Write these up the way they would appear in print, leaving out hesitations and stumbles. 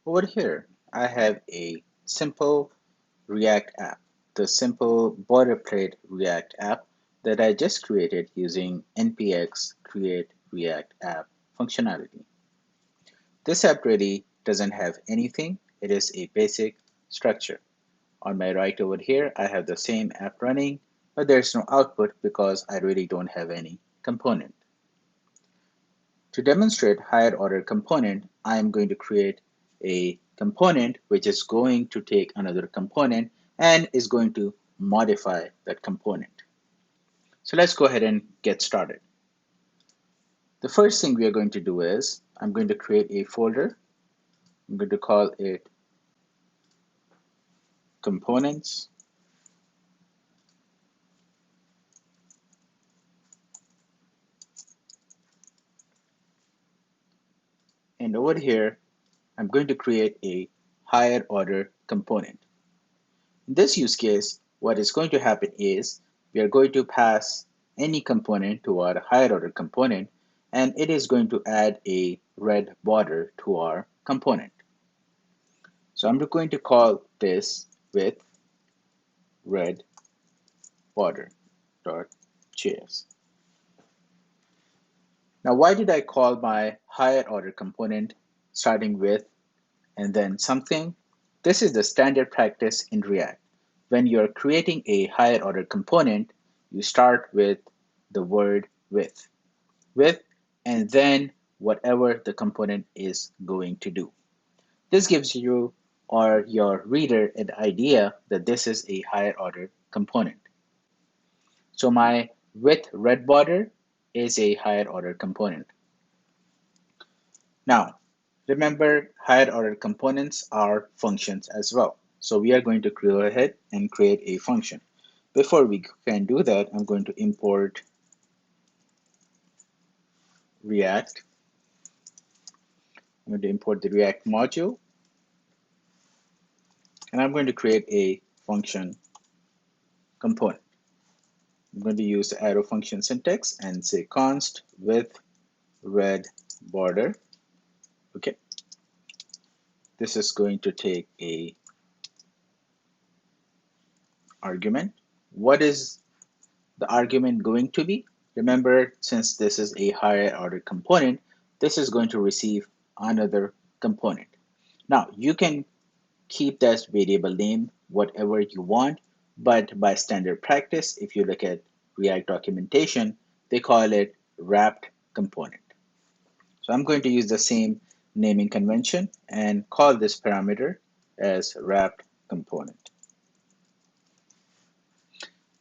Over here, I have a simple React app, the simple boilerplate React app that I just created using npx create React app functionality. This app really doesn't have anything. It is a basic structure. On my right over here, I have the same app running, but there's no output because I really don't have any component. To demonstrate higher order component, I am going to create a component which is going to take another component and is going to modify that component. So let's go ahead and get started. The first thing we are going to do is I'm going to create a folder. I'm going to call it components. And over here, I'm going to create a higher order component. In this use case, what is going to happen is we are going to pass any component to our higher order component, and it is going to add a red border to our component. So I'm going to call this with red border.js. Now, why did I call my higher order component starting with and then something? This is the standard practice in React. When you're creating a higher order component, you start with the word with, and then whatever the component is going to do. This gives you or your reader an idea that this is a higher order component. So my with red border is a higher order component. Now, remember, higher order components are functions as well. So we are going to go ahead and create a function. Before we can do that, I'm going to import React. I'm going to import the React module, and I'm going to create a function component. I'm going to use the arrow function syntax and say const with red border. Okay. This is going to take a argument. What is the argument going to be? Remember, since this is a higher order component, this is going to receive another component. Now, you can keep that variable name whatever you want, but by standard practice, if you look at React documentation, they call it wrapped component. So I'm going to use the same naming convention and call this parameter as wrapped component.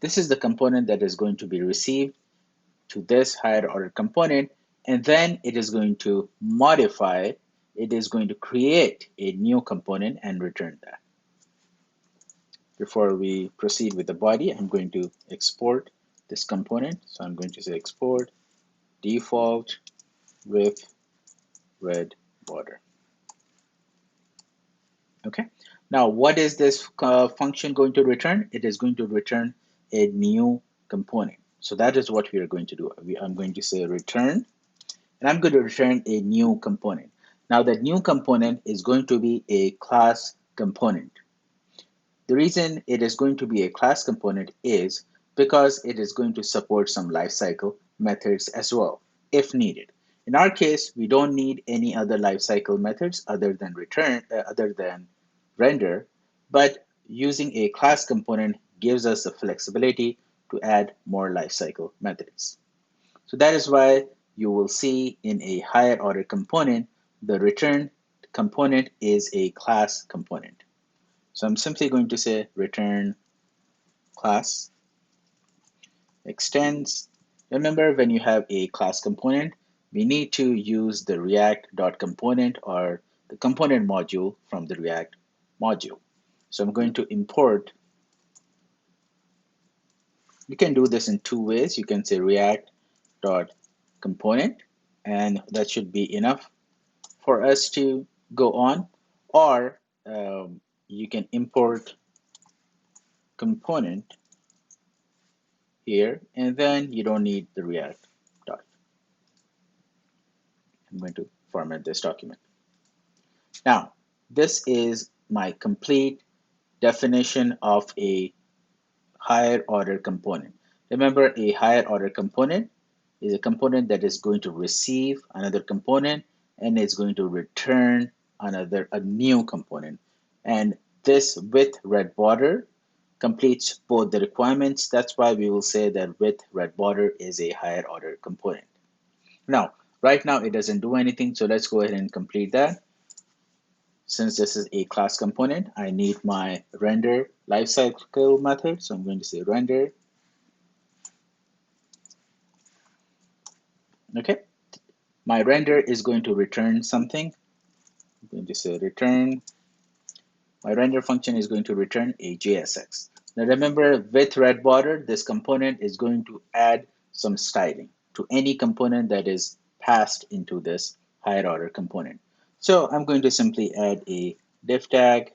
This is the component that is going to be received to this higher order component, and then it is going to modify, it is going to create a new component and return that. Before we proceed with the body, I'm going to export this component. So I'm going to say export default with red border. Okay. Now, what is this function going to return? It is going to return a new component. So that is what we are going to do. I'm going to say return, and I'm going to return a new component. Now, that new component is going to be a class component. The reason it is going to be a class component is because it is going to support some lifecycle methods as well, if needed. In our case, we don't need any other lifecycle methods other than render, but using a class component gives us the flexibility to add more lifecycle methods. So that is why you will see in a higher order component, the return component is a class component. So I'm simply going to say return class extends. Remember, when you have a class component, we need to use the react.component or the component module from the React module. So I'm going to import. You can do this in two ways. You can say react.component, and that should be enough for us to go on, or you can import component here, and then you don't need the React dot. I'm going to format this document. Now, This is my complete definition of a higher order component. Remember, a higher order component is a component that is going to receive another component and is going to return a new component. And this with red border completes both the requirements. That's why we will say that with red border is a higher order component. Now, right now it doesn't do anything, so let's go ahead and complete that. Since this is a class component, I need my render lifecycle method. So I'm going to say render. Okay. My render is going to return something. I'm going to say return. My render function is going to return a JSX. Now remember, with red border, this component is going to add some styling to any component that is passed into this higher order component. So I'm going to simply add a div tag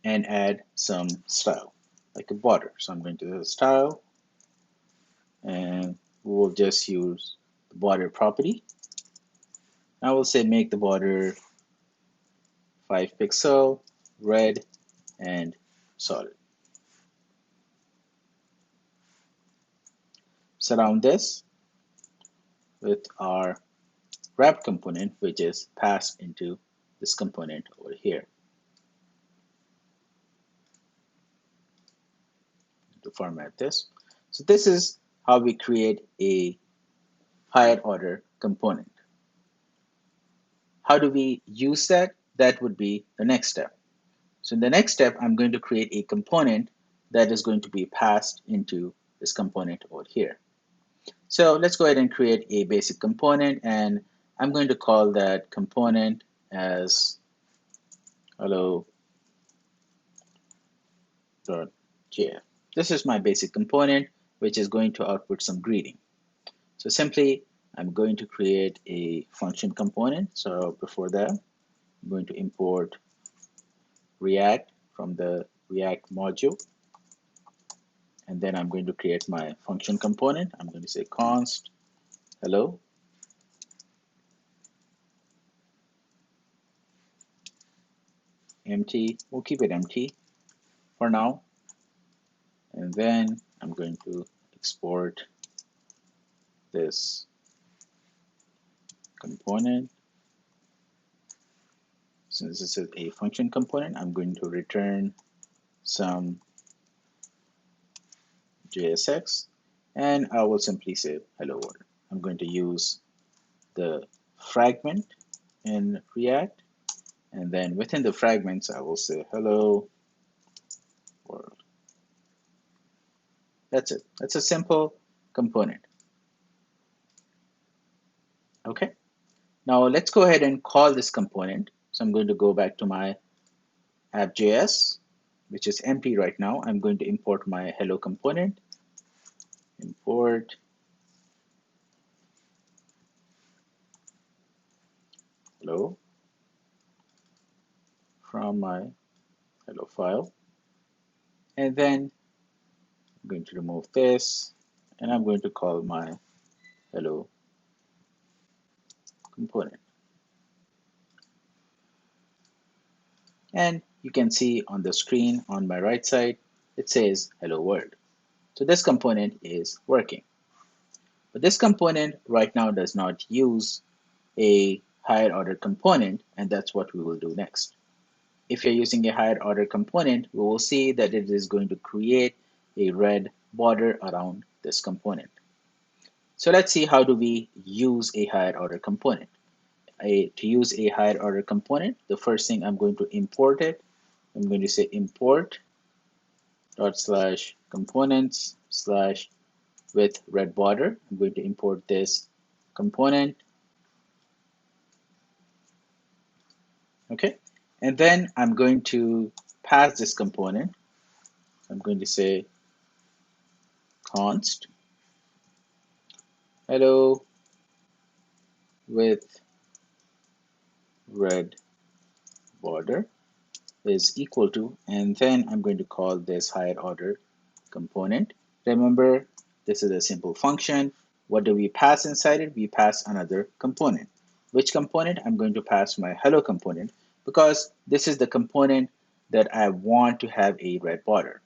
and add some style, like a border. So I'm going to do style, and we'll just use the border property. I will say make the border 5 pixel, red, and solid. Surround this with our wrap component, which is passed into this component over here. To format this. So this is how we create a higher order component. How do we use that? That would be the next step. So in the next step, I'm going to create a component that is going to be passed into this component over here. So let's go ahead and create a basic component, and I'm going to call that component as hello.jf. This is my basic component, which is going to output some greeting. So simply, I'm going to create a function component. So before that, I'm going to import React from the React module. And then I'm going to create my function component. I'm going to say const hello. Empty. We'll keep it empty for now. And then I'm going to export this component. Since this is a function component, I'm going to return some JSX, and I will simply say hello world. I'm going to use the fragment in React, and then within the fragments, I will say hello world. That's it. That's a simple component. Okay. Now let's go ahead and call this component. So I'm going to go back to my app.js, which is empty right now. I'm going to import my hello component. Import hello from my hello file. And then I'm going to remove this, and I'm going to call my hello component. And you can see on the screen on my right side, it says hello world. So this component is working. But this component right now does not use a higher order component, and that's what we will do next. If you're using a higher order component, we will see that it is going to create a red border around this component. So let's see how do we use a higher order component. To use a higher order component, the first thing I'm going to import it. I'm going to say import dot slash components slash with red border. I'm going to import this component. Okay, and then I'm going to pass this component. I'm going to say const hello with red border is equal to, and then I'm going to call this higher order component. Remember, this is a simple function. What do we pass inside it? We pass another component. Which component? I'm going to pass my hello component because this is the component that I want to have a red border.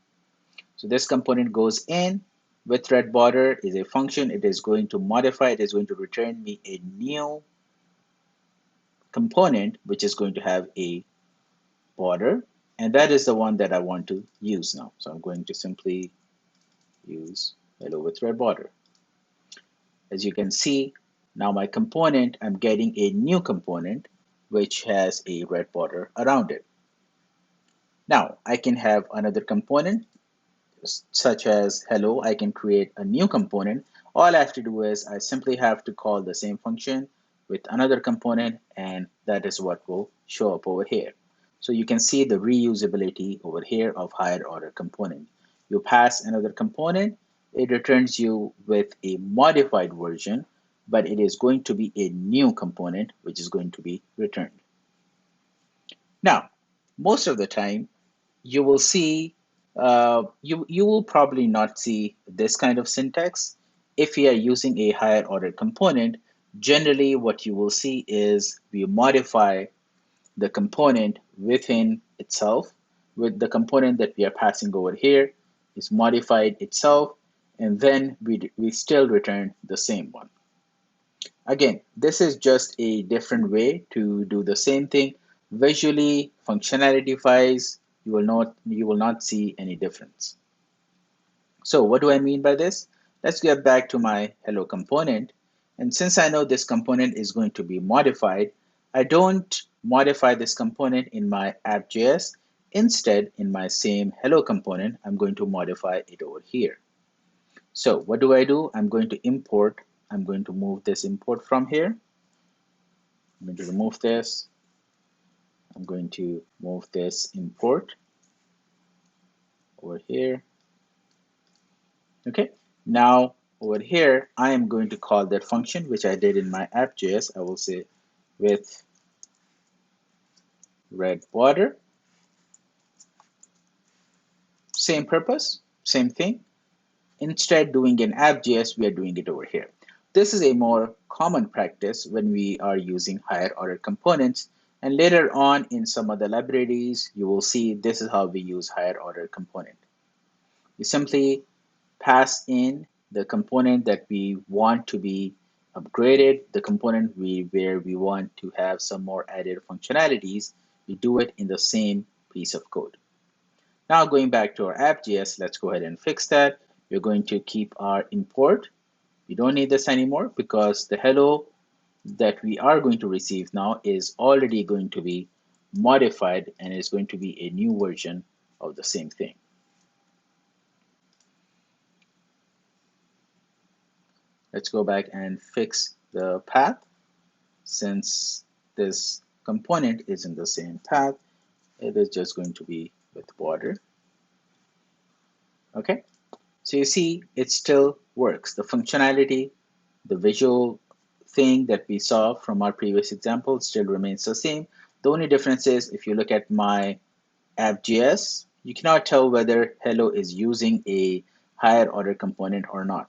So this component goes in with red border is a function. It is going to modify, it is going to return me a new component which is going to have a border, and that is the one that I want to use now. So I'm going to simply use hello with red border. As you can see, now my component, I'm getting a new component which has a red border around it. Now I can have another component such as hello. I can create a new component. All I have to do is I simply have to call the same function with another component, and that is what will show up over here. So you can see the reusability over here of higher order component. You pass another component, it returns you with a modified version, but it is going to be a new component which is going to be returned. Now, most of the time, you will see you will probably not see this kind of syntax if you are using a higher order component. Generally what you will see is we modify the component within itself, with the component that we are passing over here is modified itself, and then we still return the same one. Again, this is just a different way to do the same thing. Visually, functionality wise, you will not see any difference. So what do I mean by this? Let's get back to my hello component. And since I know this component is going to be modified, I don't modify this component in my app.js. Instead, in my same hello component, I'm going to modify it over here. So what do? I'm going to import. I'm going to move this import from here. I'm going to remove this. I'm going to move this import over here. Okay, now over here, I am going to call that function, which I did in my app.js. I will say with red border, same purpose, same thing. Instead doing in app.js, we are doing it over here. This is a more common practice when we are using higher order components. And later on in some other libraries, you will see this is how we use higher order component. You simply pass in the component that we want to be upgraded, the component where we want to have some more added functionalities. We do it in the same piece of code. Now going back to our app.js, let's go ahead and fix that. We're going to keep our import. We don't need this anymore because the hello that we are going to receive now is already going to be modified and is going to be a new version of the same thing. Let's go back and fix the path. Since this component is in the same path, it is just going to be with border. Okay, so you see it still works. The functionality, the visual thing that we saw from our previous example still remains the same. The only difference is if you look at my app.js, you cannot tell whether hello is using a higher order component or not.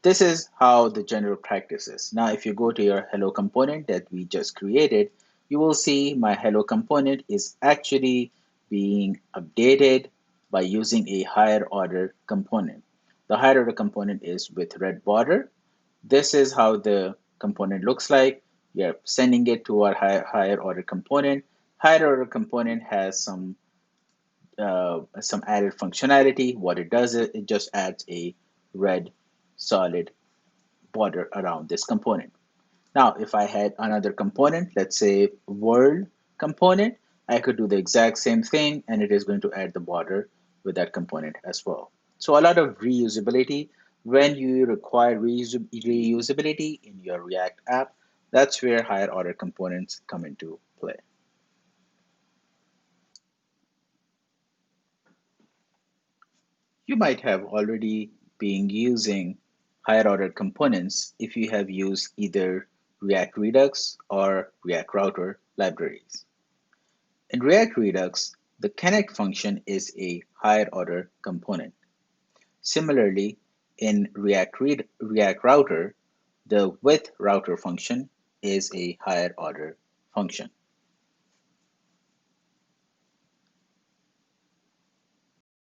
This is how the general practice is. Now, if you go to your hello component that we just created, you will see my hello component is actually being updated by using a higher order component. The higher order component is with red border. This is how the component looks like. We are sending it to our higher order component. Higher order component has some added functionality. What it does is it just adds a red solid border around this component. Now, if I had another component, let's say world component, I could do the exact same thing and it is going to add the border with that component as well. So a lot of reusability. When you require reusability in your React app, that's where higher order components come into play. You might have already been using higher order components if you have used either React Redux or React Router libraries. In React Redux, the connect function is a higher order component. Similarly, in React Router, the with router function is a higher order function.